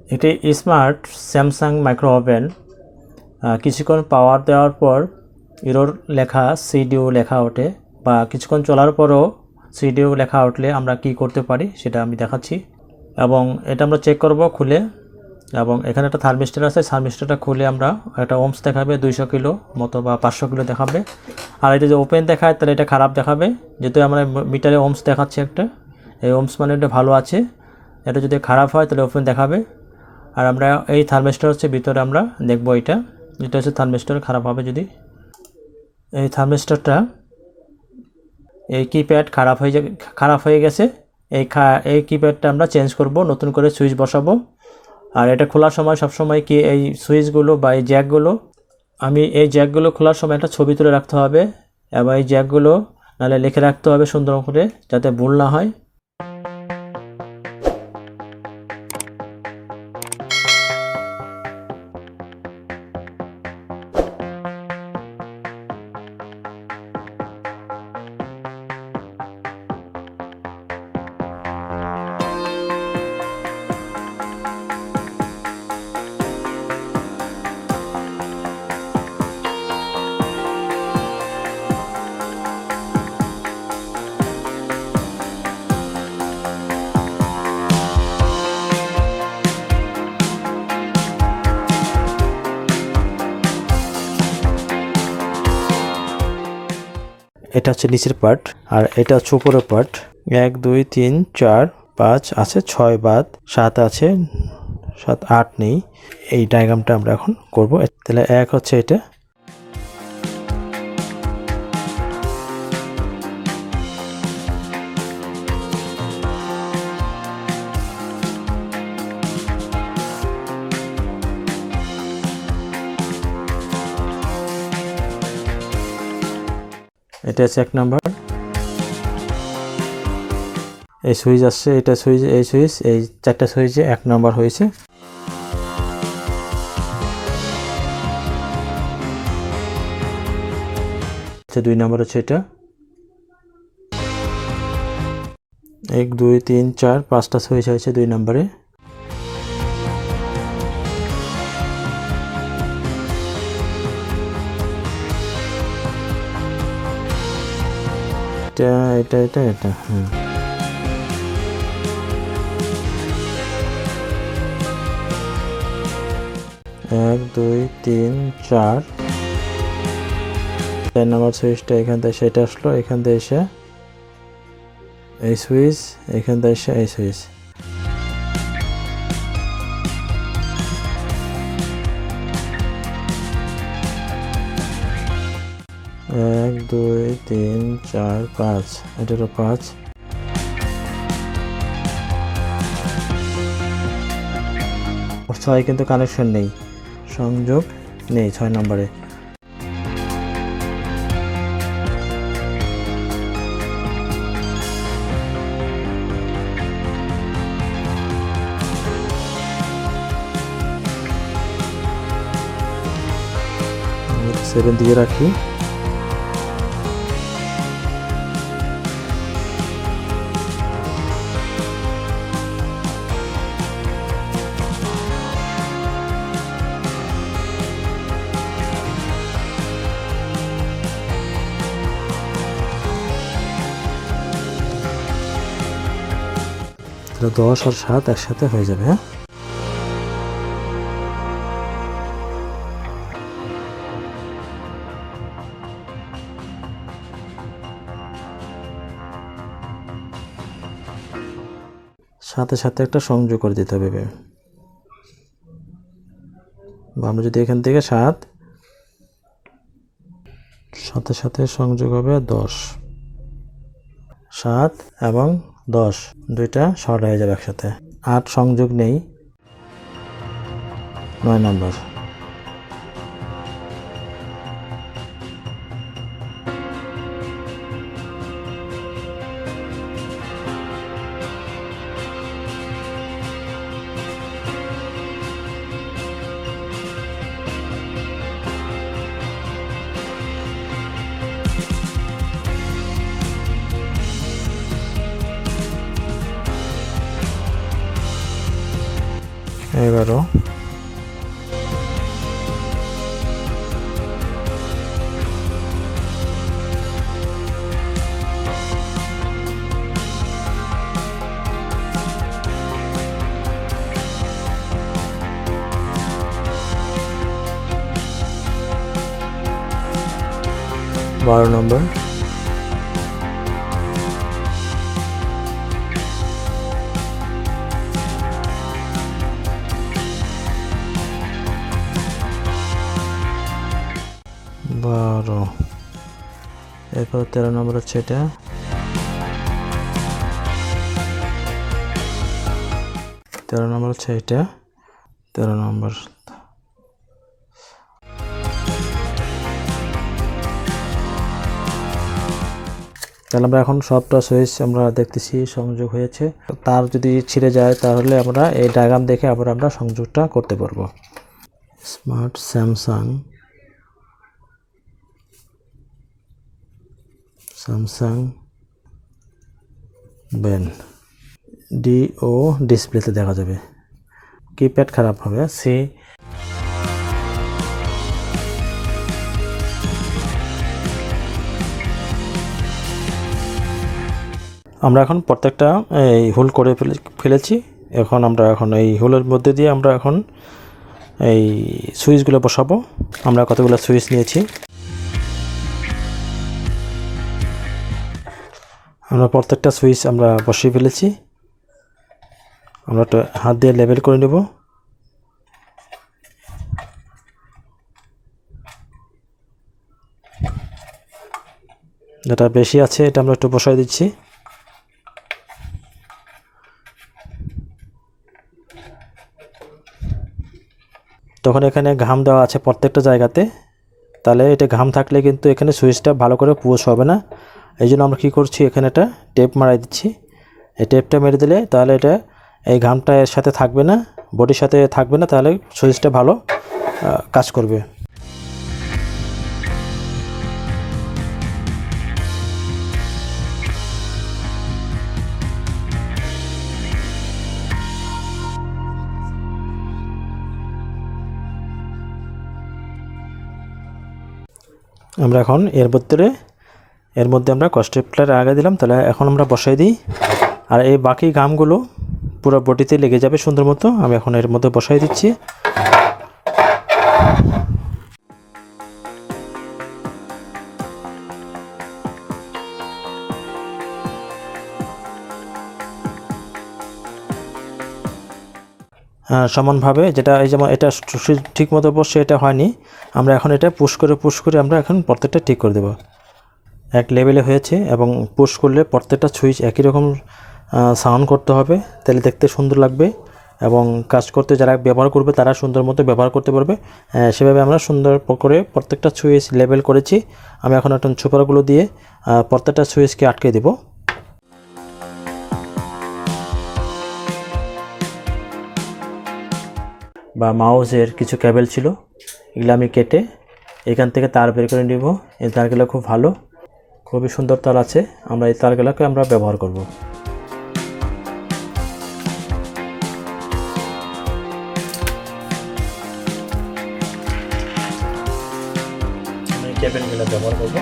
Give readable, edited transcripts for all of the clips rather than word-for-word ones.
এটি smart Samsung micro oven. কিছুক্ষণ পাওয়ার দেওয়ার পর এরর লেখা সিডিও লেখা ওঠে, বা কিছুক্ষণ চলার পরও সিডিও লেখা উঠলে আমরা কি করতে পারি সেটা আমি দেখাচ্ছি। এবং এটা আমরা চেক করব খুলে, এবং এখানে একটা থার্মিস্টার আছে, থার্মিস্টারটা খুলে আমরা একটা ওমস দেখাবে 200 কিলো মতো বা 500 কিলো দেখাবে। আর এটা যদি ওপেন দেখায় তাহলে এটা খারাপ দেখাবে, যেহেতু আমরা মিটারে ওমস দেখাচ্ছে একটা, এই ওমস মানে এটা ভালো আছে। এটা যদি খারাপ হয় তাহলে ওপেন দেখাবে। আর আমরা এই থার্মিস্টার হচ্ছে ভিতরে আমরা দেখব, এটা হচ্ছে থার্মিস্টার খারাপ হবে যদি। এই থার্মিস্টারটা এই কিপ্যাড খারাপ হয়ে গেছে। এই কিপ্যাডটা আমরা চেঞ্জ করব, নতুন করে সুইচ বসাবো। আর এটা খোলার সময় সবসময় কি এই সুইচগুলো বা এই জ্যাকগুলো, এই জ্যাকগুলো খোলার সময় একটা ছবি তুলে রাখতে হবে, এবং এই জ্যাকগুলো নাহলে লিখে রাখতে হবে সুন্দর করে, যাতে ভুল না হয়। এটা হচ্ছে নিচের পার্ট, আর এটা হচ্ছে উপরের পার্ট। 1 2 3 4 5 আছে, 6 বাদ 7 আছে, 7 8 নেই। এই ডায়াগ্রামটা আমরা এখন করব। তাহলে 1 হচ্ছে এটা, এটা হচ্ছে 1 নাম্বার। এই সুইচ আসছে, এটা সুইচ, এই সুইচ, এই 4টা সুইচে 1 নাম্বার হয়েছে। 2 নাম্বার হচ্ছে এটা। 1 2 3 4 5টা সুইচ হয়েছে 2 নাম্বারে। এটা 1 2 3 4 4 নাম্বার সুইচটা এখান থেকে সেটা আসলো, এখান থেকে এসে এই সুইচ, এখান থেকে এসে এই সুইচ। 1 2 3 4 5, এটা হলো 5। ছয় কিন্তু কানেকশন নেই, সংযোগ নেই 6 নম্বরে। সেভেন দিয়ে রাখি। তাহলে 10 আর 7 একসাথে হয়ে যাবে। হ্যাঁ, সাথে সাথে একটা সংযোগ করে দিতে হবে। আমরা যদি এখান থেকে 7 সাথে সাথে সংযোগ হবে 10, 7 এবং 10 দুইটা শর্ট হয়ে যাবে একসাথে। 8 সংযোগ নেই, 9 নম্বর। 11 12 নম্বর 12 এরপর 13 নম্বর হচ্ছে এটা 13 নম্বর হচ্ছে এটা 13 নম্বর তাহলে আমরা এখন সবটা সুইচ আমরা দেখতেছি সংযোগ হয়েছে। তার যদি ছিঁড়ে যায় তাহলে আমরা এই ডায়াগ্রাম দেখে আবার আমরা সংযোগটা করতে পারবো। স্মার্ট স্যামসাং ব্যান ডিও ডিসপ্লেতে দেখা যাবে, কিপ্যাড খারাপ হবে। আমরা এখন প্রত্যেকটা এই হোল করে ফেলেছি। এখন আমরা এই হোলের মধ্যে দিয়ে আমরা এখন এই সুইচগুলো বসাবো। আমরা কতগুলো সুইচ নিয়েছি, আমরা প্রত্যেকটা সুইচ আমরা বসিয়ে ফেলেছি। আমরা একটা হাত দিয়ে লেবেল করে নেব। যেটা বেশি আছে এটা আমরা একটু বসাই দিচ্ছি। তখন এখানে ঘাম দেওয়া আছে প্রত্যেকটা জায়গাতে, তাহলে এটা ঘাম থাকলে কিন্তু এখানে সুইচটা ভালো করে পুশ হবে না। এই জন্য আমরা কী করছি, এখানে একটা টেপ মারাই দিচ্ছি। এই টেপটা মেরে দিলে তাহলে এটা এই ঘামটা এর সাথে থাকবে না, বডির সাথে থাকবে না, তাহলে সুইচটা ভালো কাজ করবে। আমরা এখন এর মধ্যে আমরা স্টেপলার আগে দিলাম, তাহলে এখন আমরা বসাই দিই। আর এই বাকি ঘামগুলো পুরো বডিতে লেগে যাবে সুন্দর মতো। আমি এখন এর মধ্যে বসাই দিচ্ছি। সমানভাবে, যেটা এই যেমন এটা ঠিক মতো বসছে, এটা হয়নি। আমরা এখন এটা পুশ করে আমরা এখন প্রত্যেকটা ঠিক করে দেব। এক লেভেলে হয়েছে, এবং পুশ করলে প্রত্যেকটা সুইচ একই রকম সাউন্ড করতে হবে, তাহলে দেখতে সুন্দর লাগবে এবং কাজ করতে যারা ব্যবহার করবে তারা সুন্দর মতো ব্যবহার করতে পারবে। সেভাবে আমরা সুন্দর করে প্রত্যেকটা সুইচ লেবেল করেছি। আমি এখন একটা সুপারগুলো দিয়ে প্রত্যেকটা সুইচকে আটকে দেব। বা মাউসের কিছু কেবল ছিল, এগুলো আমি কেটে এখান থেকে তার বের করে নেব। এই তারগুলো খুব ভালো, খুবই সুন্দর তার আছে। আমরা এই তারগুলোকে আমরা ব্যবহার করব। কেবলগুলো ব্যবহার করব।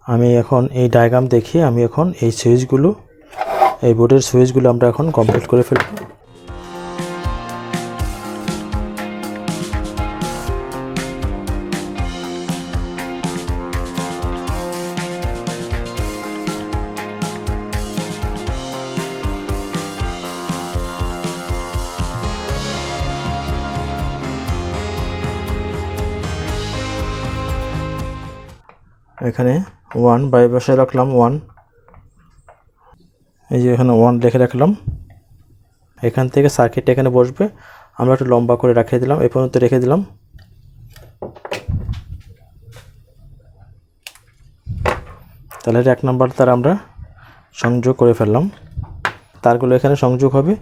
আমি এখন এই ডায়াগ্রাম দেখি আমি এখন এই সুইচগুলো, এই বোর্ডের সুইচগুলো আমরা এখন কমপ্লিট করে ফেলব। এখানে 1 বাই বসায় রাখলাম 1, এই যে এখানে 1 লিখে রাখলাম। এখান থেকে সার্কিটটা এখানে বসবে, আমরা একটু লম্বা করে রেখে দিলাম, এই পর্যন্ত রেখে দিলাম। তাহলে 1 নাম্বার তার আমরা সংযোগ করে ফেললাম। তারগুলো এখানে সংযোগ হবে,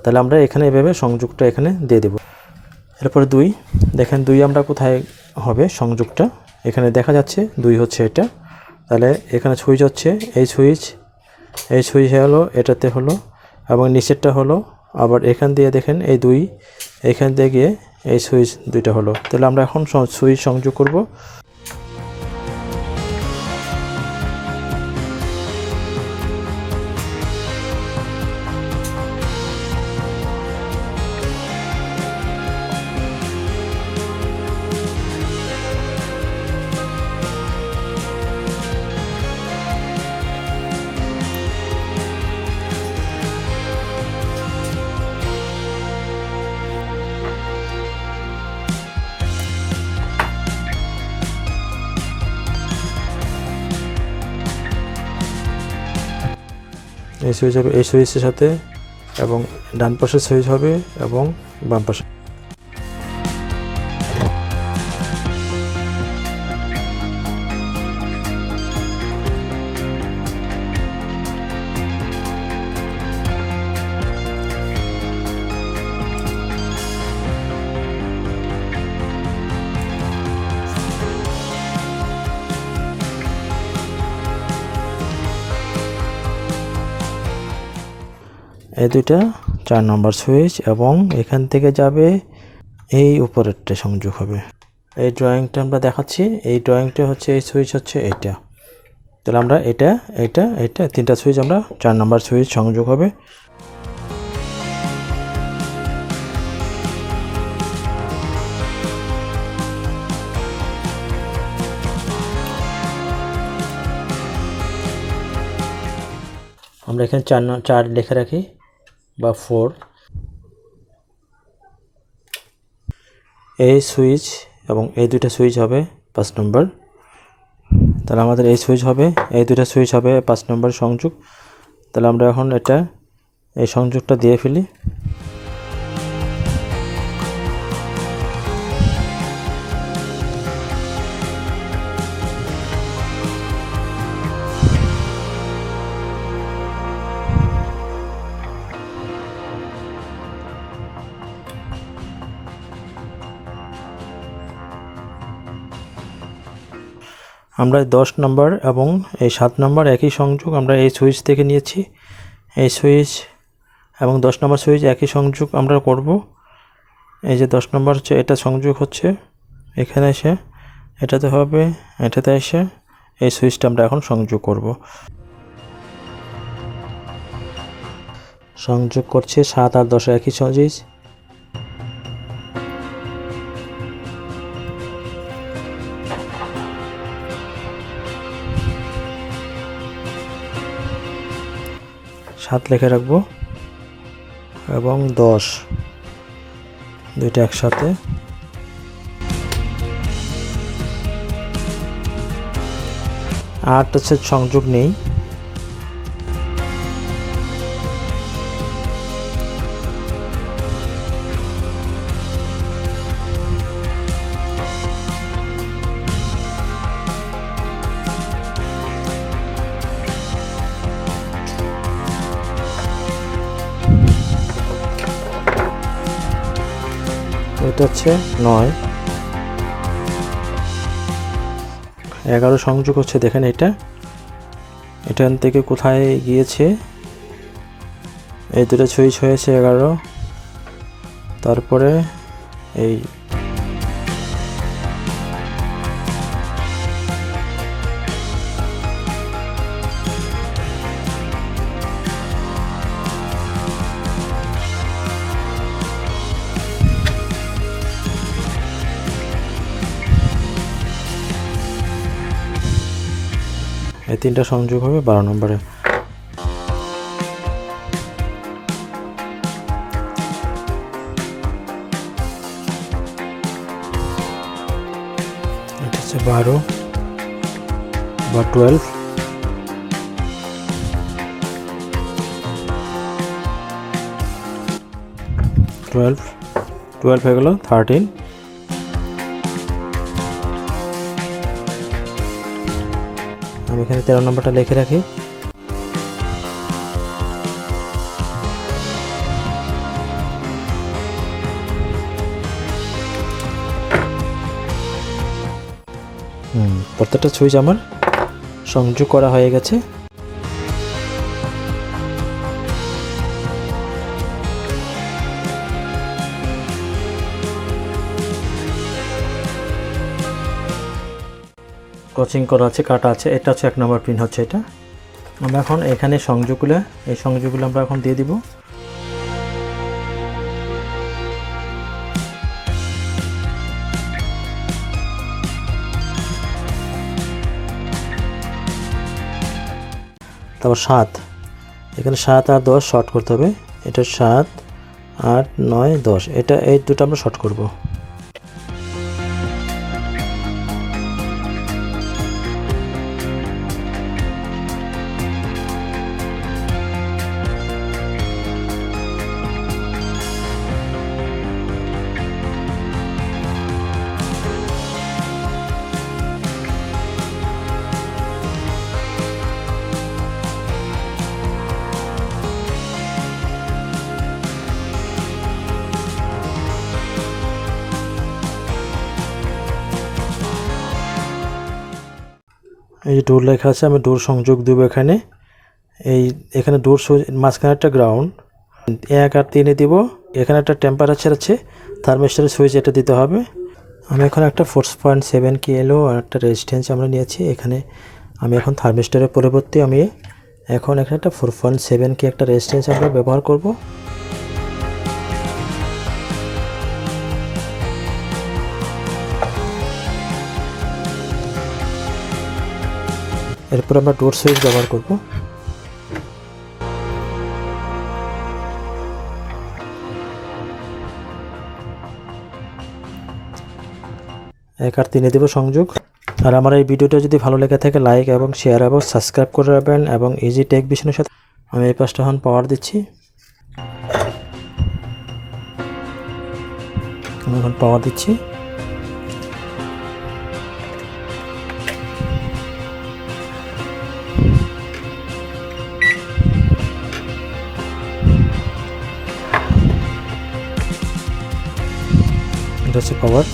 তাহলে আমরা এখানে এভাবে সংযোগটা এখানে দিয়ে দেব। এরপরে 2 দেখেন 2 আমরা কোথায় হবে সংযোগটা, এখানে দেখা যাচ্ছে 2 হচ্ছে এটা। তাহলে এখানে সুইচ হচ্ছে এই সুইচ হলো এটাতে হলো, এবং নিচেরটা হলো আবার এখান দিয়ে দেখেন এই 2 এখান দিয়ে গিয়ে এই সুইচ দুইটা হলো। তাহলে আমরা এখন সুইচ সংযোগ করব। এই সুইচ হবে এই সুইচের সাথে, এবং ডান পাশের সুইচ হবে এবং বাম পাশে। এই দুইটা 4 নম্বর সুইচ, এবং এখান থেকে যাবে এই উপরেরটা সংযোগ হবে। এই ড্রয়িংটা আমরা দেখাচ্ছি, এই ড্রয়িংটা হচ্ছে এই সুইচ হচ্ছে এটা। তাহলে আমরা এটা তিনটা সুইচ আমরা 4 নম্বর সুইচ সংযোগ হবে। আমরা এখানে 4 লিখে রাখি বা 4। এই সুইচ এবং এই দুইটা সুইচ হবে 5 নম্বর। তাহলে আমাদের এই সুইচ হবে, এই দুইটা সুইচ হবে 5 নম্বর সংযোগ। তাহলে আমরা এখন এই সংযোগটা দিয়ে ফেলি। আমরা 10 নম্বর এবং এই 7 নম্বর একই সংযোগ আমরা এই সুইচ থেকে নিয়েছি। এই সুইচ এবং 10 নম্বর সুইচ একই সংযোগ আমরা করব। এই যে 10 নম্বর হচ্ছে এটা সংযোগ হচ্ছে এখানে এসে, এটাতে হবে, এটাতে এসে এই সুইচটা আমরা এখন সংযোগ করব। সংযোগ করছে 7 আর 10 একই সুইচ। সাত লিখে রাখবো এবং 10 দুইটা একসাথে। আর হচ্ছে সংযোগ নেই। এটা হচ্ছে 9। 11 সংযোগ হচ্ছে, দেখেন এখান থেকে কোথায় গিয়েছে, এই দুটো সুইচ হয়েছে 11। তারপরে এই তিনটা সংযোগ হবে 12 নম্বরে। এটা হচ্ছে 12 বা 12। 12 হয়ে গেল 13। আমি এখানে 13 নম্বরটা লিখে রাখি। প্রত্যেকটা সুইচ আমার সংযোগ করা হয়ে গেছে। কোচিং করা আছে, কাটা আছে। এটা হচ্ছে 1 নম্বর পিন হচ্ছে এটা। আমরা এখন এখানে সংযোগগুলো, এই সংযোগগুলো আমরা এখন দিয়ে দিব। তারপর 7, এখানে 7 আর 10 শর্ট করতে হবে। এটা 7, 8, 9, 10, এটা এই দুটো আমরা শর্ট করব। এই যে ডোর লেখা আছে, আমি ডোর সংযোগ দেব এখানে। এখানে ডোর মাঝখানে একটা গ্রাউন্ড 1 আর 3 দিব। এখানে একটা টেম্পারেচার আছে, থার্মিস্টরের সুইচ, এটা দিতে হবে। আমি এখন একটা 4.7 কিলো আর একটা রেজিস্ট্যান্স আমরা নিয়েছি। এখানে আমি এখন থার্মিস্টরের পরিবর্তে আমি এখন এখানে একটা 4.7 কি একটা রেজিস্ট্যান্স আমরা ব্যবহার করব। এরপর আমরা ডোর সুইচ ব্যবহার করব। এক আর 3 দেব সংযোগ। আর আমার এই ভিডিওটা যদি ভালো লেগে থাকে লাইক এবং শেয়ার এবং সাবস্ক্রাইব করে রাখবেন। এবং ইজি টেক ভিশনের সাথে আমি এই পাশটা এখন পাওয়ার দিচ্ছি। আমি এখন পাওয়ার দিচ্ছি। এটা হচ্ছে পাওয়ার,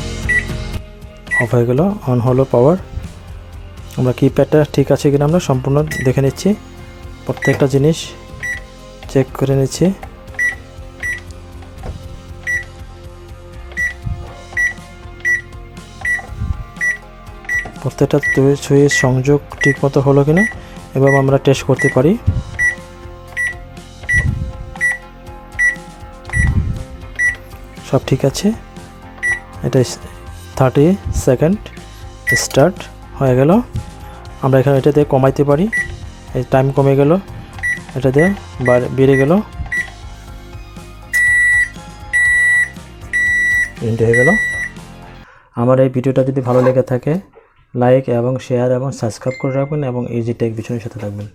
অফ হয়ে গেল, অন হলো পাওয়ার। আমরা কিপ্যাডটা ঠিক আছে কিনা আমরা সম্পূর্ণ দেখে নিচ্ছি, প্রত্যেকটা জিনিস চেক করে নিচ্ছি। প্রত্যেকটা সুইচ সংযোগ ঠিক মতো হলো কিনা এবং আমরা টেস্ট করতে পারি। সব ঠিক আছে। এটা 30 সেকেন্ড স্টার্ট হয়ে গেল। আমরা এখানে এটা দিয়ে কমাইতে পারি, এই টাইম কমে গেল, এটা দিয়ে বেড়ে গেল, এন্ড হয়ে গেল। আমার এই ভিডিওটা যদি ভালো লেগে থাকে লাইক এবং শেয়ার এবং সাবস্ক্রাইব করে রাখবেন এবং ইজি টেক ভিশনের সাথে থাকবেন।